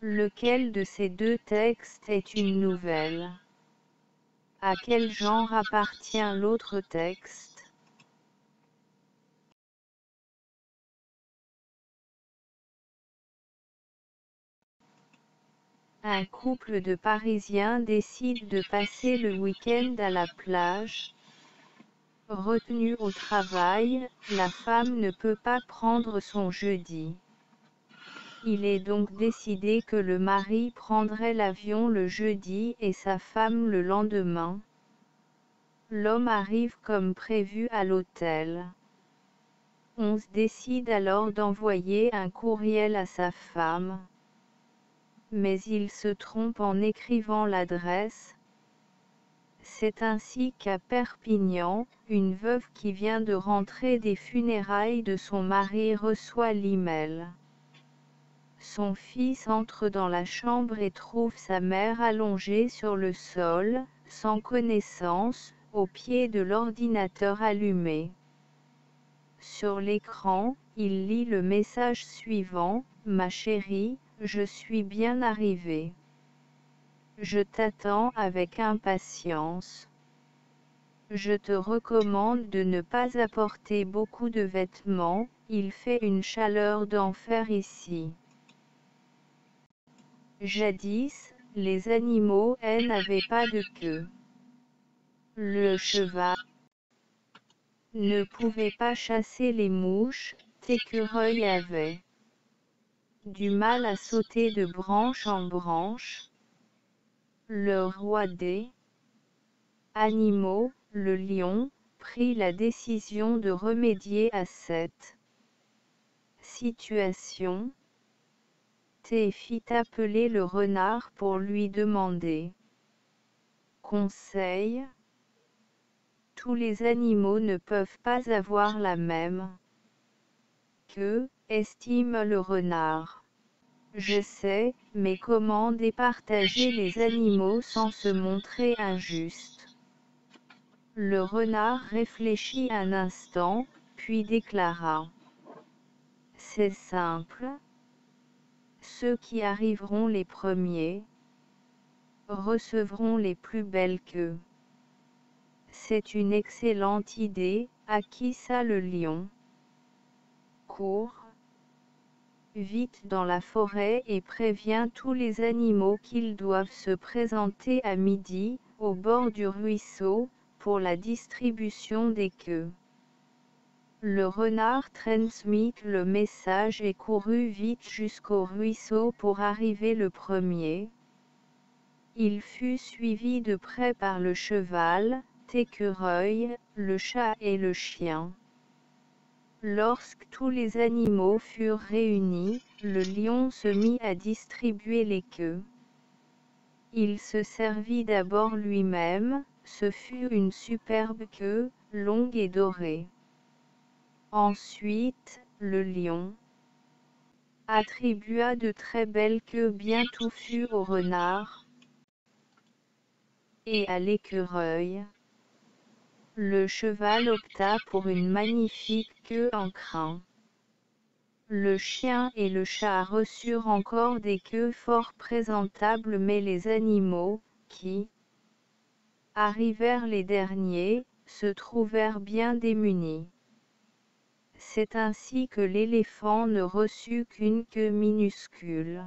Lequel de ces deux textes est une nouvelle? À quel genre appartient l'autre texte? Un couple de Parisiens décide de passer le week-end à la plage. Retenue au travail, la femme ne peut pas prendre son jeudi. Il est donc décidé que le mari prendrait l'avion le jeudi et sa femme le lendemain. L'homme arrive comme prévu à l'hôtel. On se décide alors d'envoyer un courriel à sa femme. Mais il se trompe en écrivant l'adresse. C'est ainsi qu'à Perpignan, une veuve qui vient de rentrer des funérailles de son mari reçoit l'email. Son fils entre dans la chambre et trouve sa mère allongée sur le sol, sans connaissance, au pied de l'ordinateur allumé. Sur l'écran, il lit le message suivant: « Ma chérie, je suis bien arrivé. Je t'attends avec impatience. Je te recommande de ne pas apporter beaucoup de vêtements, il fait une chaleur d'enfer ici. » Jadis, les animaux n'avaient pas de queue. Le cheval ne pouvait pas chasser les mouches, l'écureuil avait du mal à sauter de branche en branche. Le roi des animaux, le lion, prit la décision de remédier à cette situation. Fit appeler le renard pour lui demander conseil. Tous les animaux ne peuvent pas avoir la même queue, estime le renard. Je sais, mais comment départager les animaux sans se montrer injuste? Le renard réfléchit un instant, puis déclara: c'est simple. Ceux qui arriveront les premiers recevront les plus belles queues. C'est une excellente idée. À qui ça? Le lion court vite dans la forêt et prévient tous les animaux qu'ils doivent se présenter à midi, au bord du ruisseau, pour la distribution des queues. Le renard transmit le message et courut vite jusqu'au ruisseau pour arriver le premier. Il fut suivi de près par le cheval, l'écureuil, le chat et le chien. Lorsque tous les animaux furent réunis, le lion se mit à distribuer les queues. Il se servit d'abord lui-même, ce fut une superbe queue, longue et dorée. Ensuite, le lion attribua de très belles queues bien touffues au renard et à l'écureuil. Le cheval opta pour une magnifique queue en crin. Le chien et le chat reçurent encore des queues fort présentables, mais les animaux, qui arrivèrent les derniers, se trouvèrent bien démunis. C'est ainsi que l'éléphant ne reçut qu'une queue minuscule.